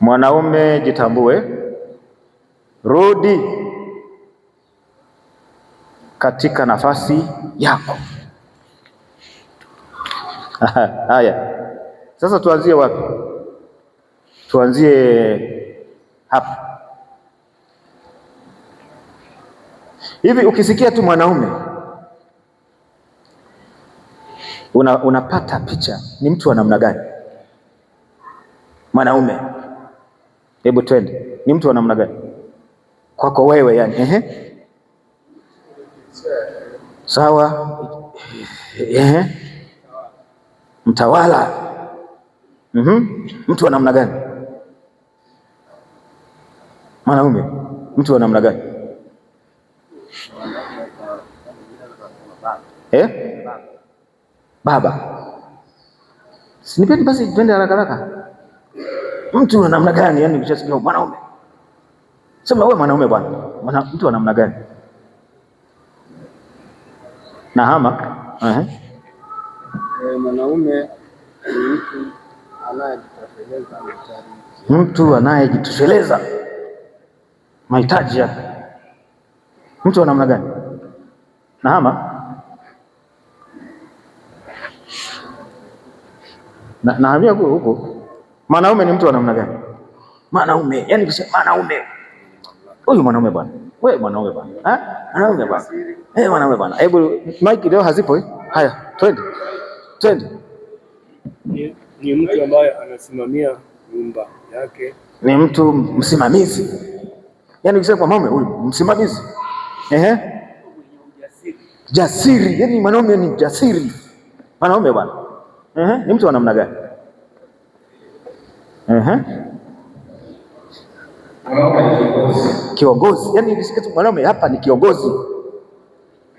Mwanaume jitambue, rudi katika nafasi yako. Haya, sasa tuanzie wapi? Tuanzie hapa. Hivi ukisikia tu mwanaume unapata picha ni mtu wa namna gani? Mwanaume, hebu twende, ni mtu wa namna gani kwako wewe? Yani sawa, mtawala. Mtu wa namna gani mwanaume? Mtu wa namna gani? Baba. Sinipendi basi, twende haraka haraka. Mtu wa namna gani? Yani ukishasikia mwanaume, sema wewe mwanaume bwana. Mtu wa namna gani? Nahama. Mwanaume ni mtu anayejitosheleza mahitaji. Mtu anayejitosheleza mahitaji yake. Mtu wa namna gani? Nahama. Nahamia huko. Mwanaume ni mtu wa namna gani? Mwanaume, yani kusema mwanaume. Huyu mwanaume bwana. Wewe mwanaume bwana. Mwanaume bwana. Mwanaume bwana. Hebu mic leo hazipo Haya, twende. Ni mtu ambaye anasimamia nyumba yake. Ni mtu msimamizi. Yani ukisema mwanaume huyu msimamizi. Jasiri. Yani mwanaume ni jasiri. Mwanaume bwana. Ni mtu wa namna gani? Kiongozi. Yani ukisikia mwanaume hapa ni kiongozi.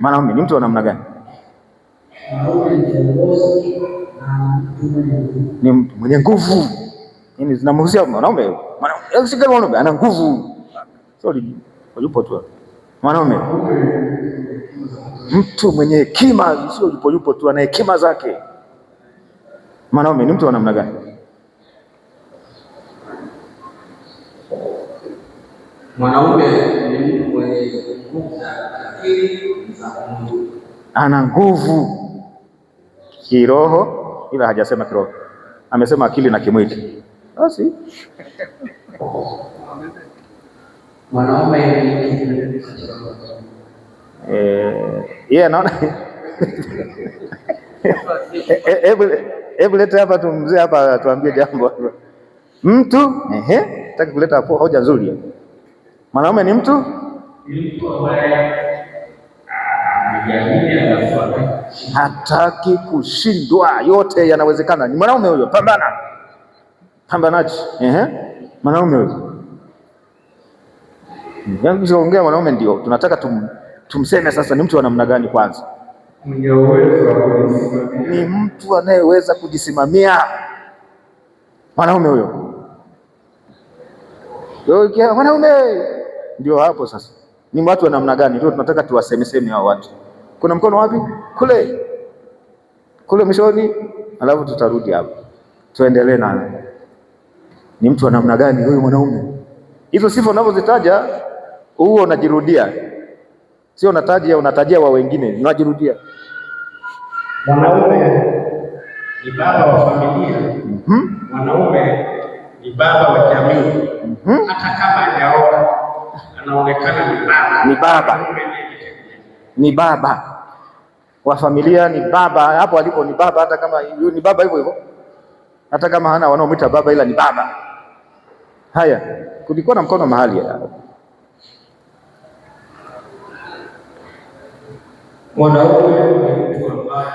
Mwanaume ni mtu wa namna gani? Ni mtu mwenye nguvu. Yani zinamhusisha mwanaume. Mwanaume ana nguvu. Sorry, yupo tu. Mwanaume mtu mwenye hekima, sio yupo tu, ana hekima zake. Mwanaume ni mtu wa namna gani? Mwanaume ni mtu mwenye nguvu za akili za Mungu. Ana nguvu kiroho, ila hajasema kiroho, amesema akili na kimwili. Basi mwanaume yeye anaona hebu leta hapa tumzee hapa tuambie jambo. Mtu nataka kuleta hapo hoja nzuri. Mwanaume ni mtu ambaye hataki kushindwa, yote yanawezekana. Ni mwanaume huyo, pambanaji. Mwanaume huyo. Ongea mwanaume, ndio tunataka tumseme sasa. Ni mtu wa namna gani? Kwanza ni mtu anayeweza kujisimamia. Mwanaume huyo, mwanaume ndio hapo sasa. Ni watu wa namna gani? Ndio tunataka tuwasemeseme hao watu. Kuna mkono wapi? Kule mwishoni, alafu tutarudi hapa tuendelee na ni mtu wa namna gani huyu mwanaume. Hizo sifa unavyozitaja huo unajirudia, sio unatajia wa wengine, unajirudia. Mwanaume ni baba wa familia. Mwanaume ni baba wa jamii. Hata kama hajaoa anaonekana ni baba wa familia, ni baba hapo alipo, ni baba. Hata kama ni baba hivyo, hata kama hana wanaomwita baba, ila ni baba. Haya, kulikuwa na mkono mahali ya mwanaume ni mtu ambaye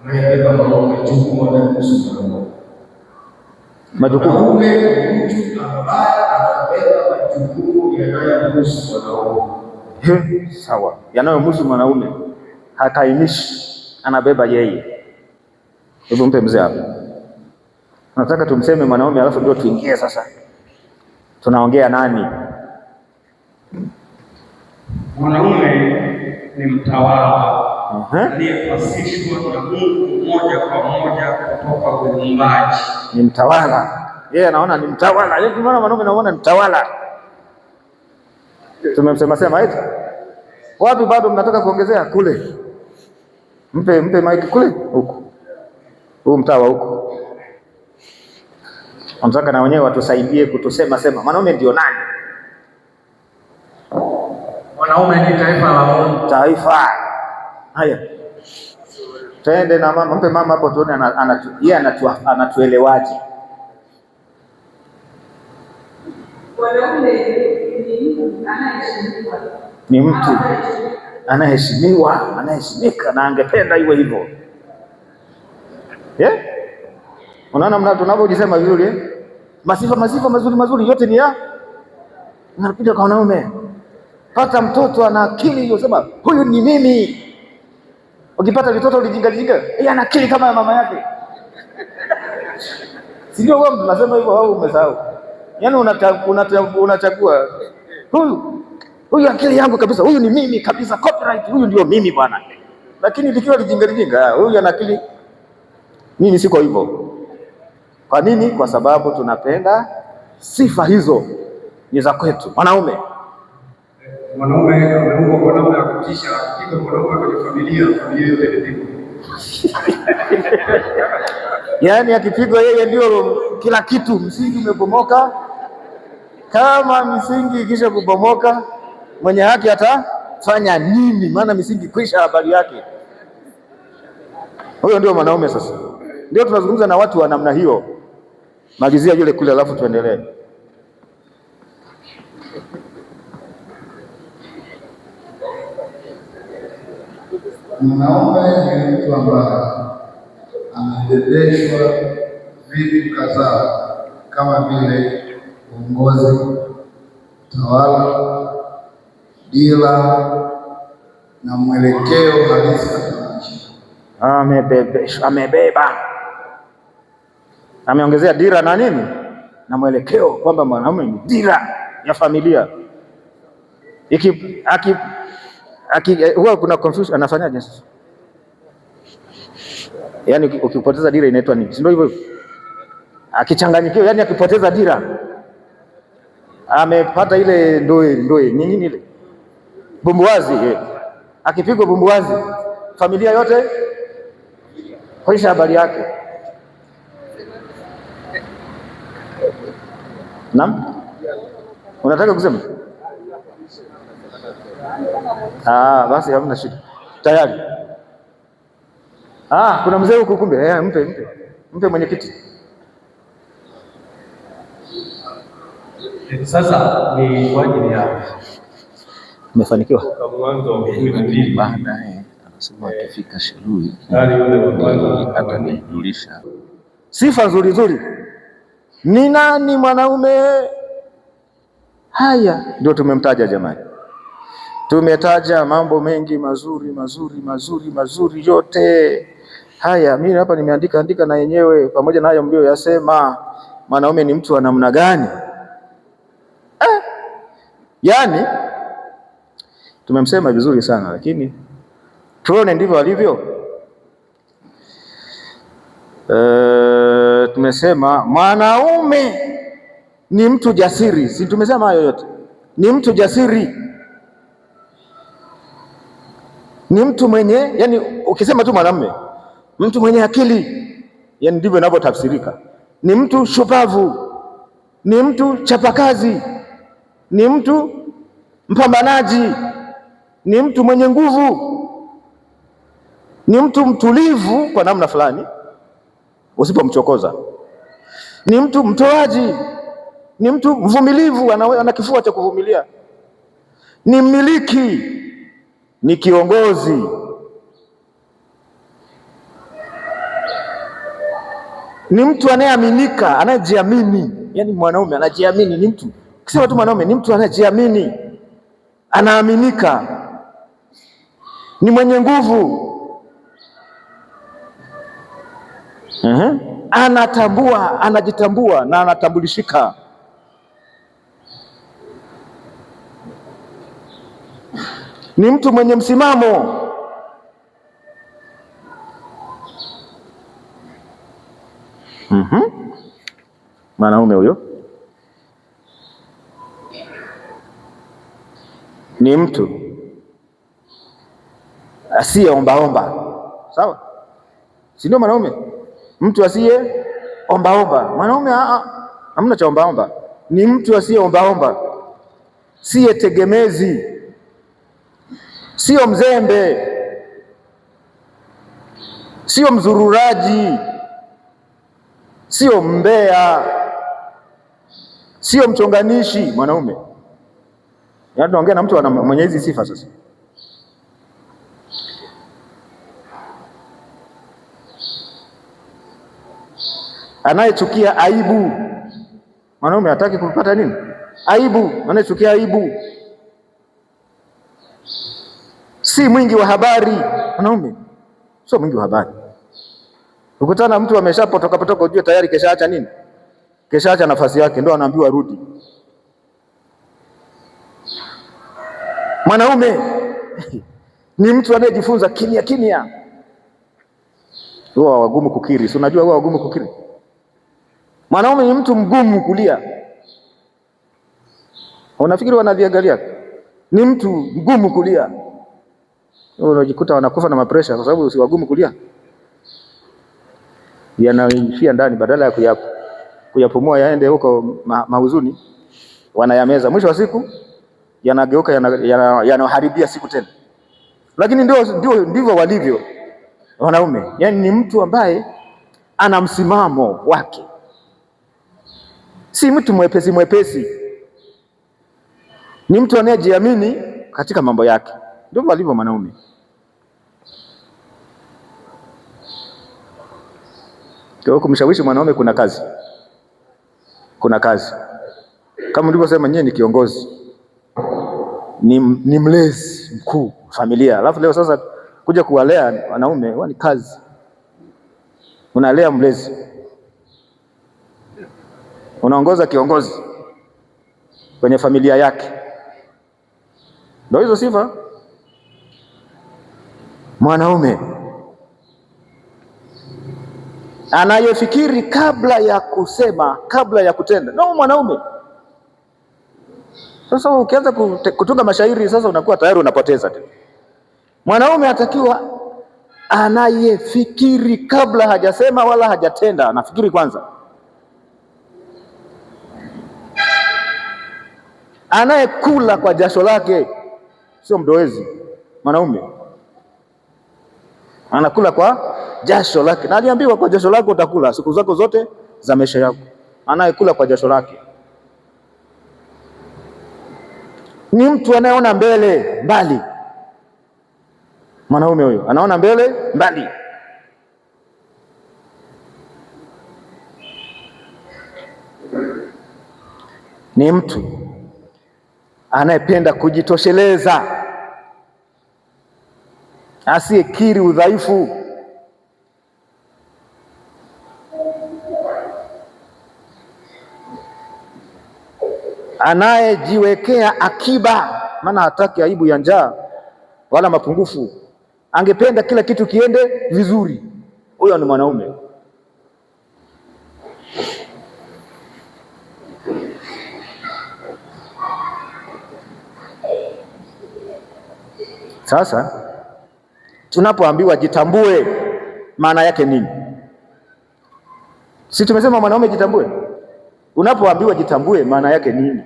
anayebeba majukumu yanayohusu majukumu. Mwanaume ni mtu ambaye anabeba majukumu yanayohusu mwanaume. Sawa, yanayomhusu mwanaume hatainishi, anabeba yeye. Hebu mpe mzee hapa. Nataka tumseme mwanaume, alafu ndio tuingie sasa. Tunaongea nani? Mwanaume ni mtawala aliyepasishwa na Mungu moja kwa moja kutoka uumbaji. Ni mtawala, yeye anaona ni mtawala. Yeye kama mwanaume anaona ni mtawala. Tumemsema eti wapi, bado mnataka kuongezea kule? Mpe maiki kule huko, huu mtawa huko. Wanataka na wenyewe watusaidie kutusema sema mwanaume ndio nani? Mwanaume ni taifa la Mungu. Taifa. Haya, twende na mama. Mpe mama hapo tuone yeye anatuelewaje. Ni mtu anaheshimiwa, anaheshimika na angependa iwe hivyo. Unaona tunavyojisema vizuri masifa mazuri yote ni ya nakuja kwa wanaume. Pata mtoto ana akili hiyo, sema huyu ni mimi. Ukipata vitoto lijinga, yeye ana akili kama ya mama yake. Si ndio? Wewe tunasema hivyo au umesahau? Yaani unachagua huyu akili yangu kabisa, huyu ni mimi kabisa, copyright, huyu ndio mimi bwana. Lakini likiwa lijinga, huyu ana akili. Mimi siko hivyo. Kwa nini? Kwa sababu tunapenda sifa hizo ni za kwetu wanaume. Mwanaume ameumbwa kwa namna ya kutisha, akifika mwanaume kwenye familia yote inapigwa. Yaani akipigwa yeye ndio kila kitu, msingi umebomoka. Kama misingi ikisha kubomoka, mwenye haki atafanya nini? Maana misingi kwisha, habari yake. Huyo ndio mwanaume. Sasa ndio tunazungumza na watu wa namna hiyo. Malizia yule kule, alafu tuendelee. Mwanaume ni mtu ambaye amebebeshwa vitu kadhaa kama vile uongozi, utawala, dira na mwelekeo halisi katika maisha. Ameongezea dira na nini na mwelekeo, kwamba mwanaume ni dira ya familia. Huwa kuna confusion, anafanyaje sasa? Yaani ukipoteza dira inaitwa nini? Si ndio hivyo? Akichanganyikiwa, yani akipoteza dira, amepata ile ndoe nini ile bumbuazi, akipigwa bumbuazi, familia yote kuisha, habari yake. Naam, unataka kusema? Basi hamna shida, tayari. Kuna mzee huko kumbe. Mpe mwenyekiti. Sasa ni kwa ajili ya umefanikiwa kwa mwanzo wa 12 baadaye anasema akifika Shelui atanijulisha. Sifa nzuri. Ni nani mwanaume? Haya ndio tumemtaja jamani. Tumetaja mambo mengi mazuri yote. Haya, mimi hapa nimeandika na yenyewe pamoja na hayo mlioyasema. Mwanaume ni mtu wa namna gani? Yaani tumemsema vizuri sana, lakini tuone ndivyo alivyo. Tumesema mwanaume ni mtu jasiri, si tumesema hayo yote? Ni mtu jasiri, ni mtu mwenye, yani ukisema tu mwanamume, mtu mwenye akili, yani ndivyo inavyotafsirika. Ni mtu shupavu, ni mtu chapakazi, ni mtu mpambanaji, ni mtu mwenye nguvu, ni mtu mtulivu kwa namna fulani usipomchokoza, ni mtu mtoaji, ni mtu mvumilivu, ana kifua cha kuvumilia, ni mmiliki, ni kiongozi, ni mtu anayeaminika, anayejiamini. Yani mwanaume anajiamini, ni mtu, ukisema tu mwanaume ni mtu anayejiamini, anaaminika, ni mwenye nguvu, anatambua, anajitambua na anatambulishika. Ni mtu mwenye msimamo. Mwanaume huyo ni mtu asiyeombaomba. Sawa, si ndio mwanaume? Mtu asiye ombaomba. Mwanaume hamna cha ombaomba, ni mtu asiyeombaomba, siye tegemezi, sio mzembe, sio mzururaji, sio mbea, sio mchonganishi. Mwanaume yaani tunaongea na mtu mwenye hizi sifa. Sasa anayechukia aibu. Mwanaume hataki kupata nini? Aibu. Anayechukia aibu. Si mwingi wa habari. Mwanaume sio mwingi wa habari. Ukutana mtu ameshapotoka ujue tayari keshaacha nini? Keshaacha nafasi yake, ndio anaambiwa rudi. Mwanaume ni mtu anayejifunza kimya kimya. Huwa wagumu kukiri. Si unajua huwa wagumu kukiri. Mwanaume ni mtu mgumu kulia. Unafikiri wanaviangalia? Ni mtu mgumu kulia. Unajikuta wanakufa na mapresha kwa sababu si wagumu kulia. Yanaishia ndani, badala ya kuyapumua yaende huko mahuzuni, wanayameza. Mwisho wa siku yanageuka yanaharibia siku tena. Lakini ndivyo walivyo wanaume. Yaani ni mtu ambaye ana msimamo wake, si mtu mwepesi. Ni mtu anayejiamini katika mambo yake. Ndivyo walivyo wanaume. Kwa kumshawishi mwanaume kuna kazi. Kuna kazi. Kama nilivyosema, nyewe ni kiongozi, ni mlezi mkuu familia. Alafu leo sasa kuja kuwalea wanaume, huwa ni kazi. Unalea mlezi, unaongoza kiongozi kwenye familia yake. Ndio hizo sifa mwanaume. Anayefikiri kabla ya kusema, kabla ya kutenda. Ndio mwanaume. Sasa ukianza kutunga mashairi sasa unakuwa tayari unapoteza tena. Mwanaume atakiwa anayefikiri kabla hajasema wala hajatenda, anafikiri kwanza. Anayekula kwa jasho lake, sio mdoezi. Mwanaume anakula kwa jasho lake, na aliambiwa kwa jasho lako utakula siku zako zote za maisha yako. Anayekula kwa jasho lake ni mtu anayeona mbali. Mwanaume huyo anaona mbali. Ni mtu anayependa kujitosheleza, asiyekiri udhaifu. Anayejiwekea akiba, maana hataki aibu ya njaa wala mapungufu. Angependa kila kitu kiende vizuri. Huyo ni mwanaume. Sasa tunapoambiwa jitambue, maana yake nini? Si tumesema mwanaume jitambue? Unapoambiwa jitambue, maana yake nini?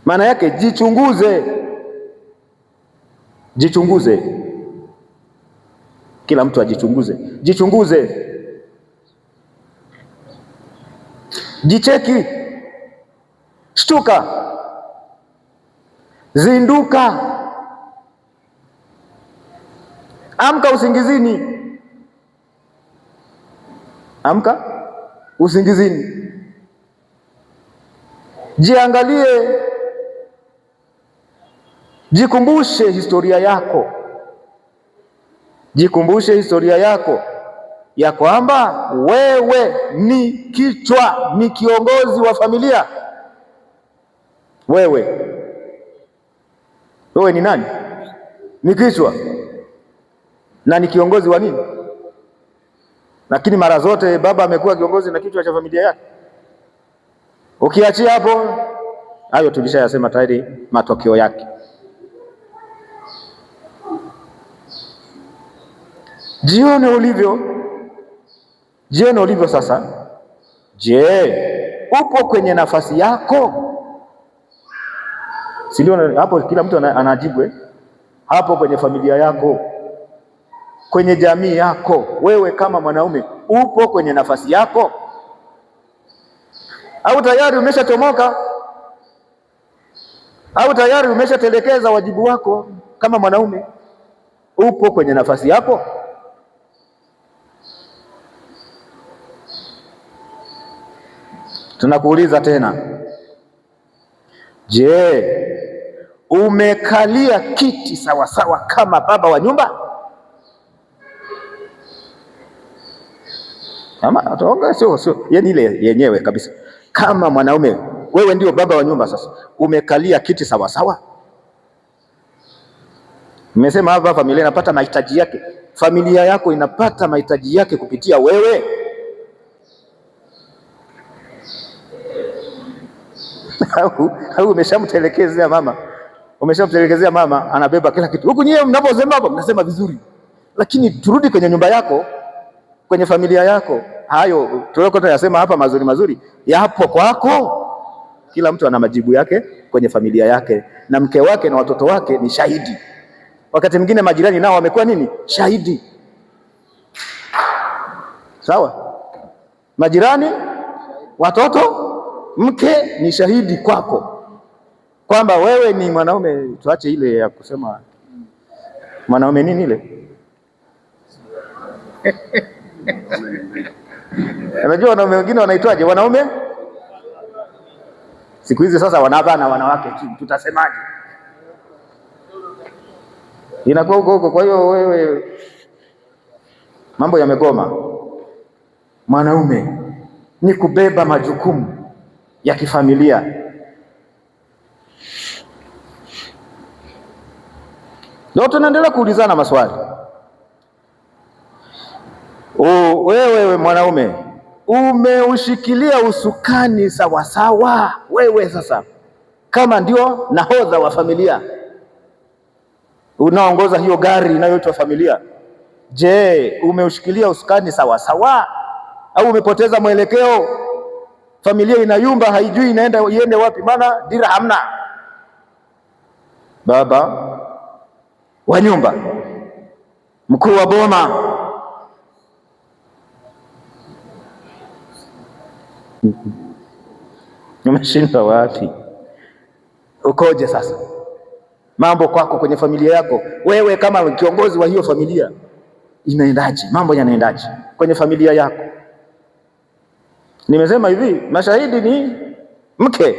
Maana yake jichunguze. Kila mtu ajichunguze. Jichunguze, jicheki, shtuka, zinduka, amka usingizini, jiangalie, jikumbushe historia yako ya kwamba wewe ni kichwa, ni kiongozi wa familia. Wewe ni nani? Ni kichwa na ni kiongozi wa nini? Lakini mara zote baba amekuwa kiongozi na kichwa cha familia yake. Ukiachia hapo, hayo tulishayasema tayari matokeo yake. Jione ulivyo sasa. Je, upo kwenye nafasi yako? Si ndio? Hapo kila mtu anajibu hapo, kwenye familia yako, kwenye jamii yako, wewe kama mwanaume upo kwenye nafasi yako au tayari umeshachomoka? Au tayari umeshatelekeza wajibu wako kama mwanaume? Upo kwenye nafasi yako? Tunakuuliza tena, je, umekalia kiti sawasawa kama baba wa nyumba? Ama sio yani ile yenyewe kabisa, kama mwanaume wewe ndio baba wa nyumba. Sasa umekalia kiti sawasawa? Nimesema hapa familia inapata mahitaji yake, familia yako inapata mahitaji yake kupitia wewe. Au umeshamtelekezea mama, anabeba kila kitu. Huku nyewe mnaposema hapo mnasema vizuri, lakini turudi kwenye nyumba yako, kwenye familia yako. Hayo tuliyokota yasema hapa mazuri yapo kwako. Kila mtu ana majibu yake kwenye familia yake, na mke wake na watoto wake ni shahidi. Wakati mwingine majirani nao wamekuwa nini? Shahidi. Sawa? Majirani, watoto, mke ni shahidi kwako kwamba wewe ni mwanaume. Tuache ile ya kusema mwanaume nini ile. Unajua wanaume wengine wanaitwaje? Wanaume siku hizi sasa wanavaa wanawake, tutasemaje? Inakuwa huko. Kwa hiyo wewe, mambo yamegoma. Mwanaume ni kubeba majukumu ya kifamilia. Leo tunaendelea kuulizana maswali. Wewe mwanaume umeushikilia usukani sawasawa? Wewe sasa kama ndio nahodha wa familia, unaongoza hiyo gari inayoitwa familia, je, umeushikilia usukani sawasawa au umepoteza mwelekeo? Familia inayumba, haijui iende wapi, maana dira hamna. Baba wa nyumba, mkuu wa boma, umeshindwa wapi? Ukoje sasa? Mambo kwako kwenye familia yako, wewe kama kiongozi wa hiyo familia, inaendaje? Mambo yanaendaje kwenye familia yako? Nimesema hivi, mashahidi ni mke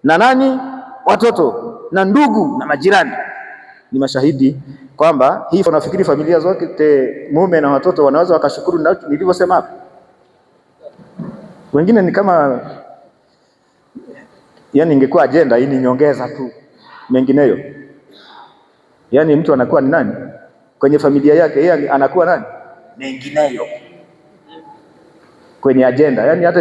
na nani? Watoto na ndugu na majirani ni mashahidi kwamba hii. Unafikiri familia zote mume na watoto wanaweza wakashukuru nilivyosema hapo? Wengine ni kama yani ingekuwa ajenda hii ni nyongeza tu, mengineyo yani mtu anakuwa ni nani kwenye familia yake, yeye anakuwa nani mengineyo kwenye ajenda, yani hata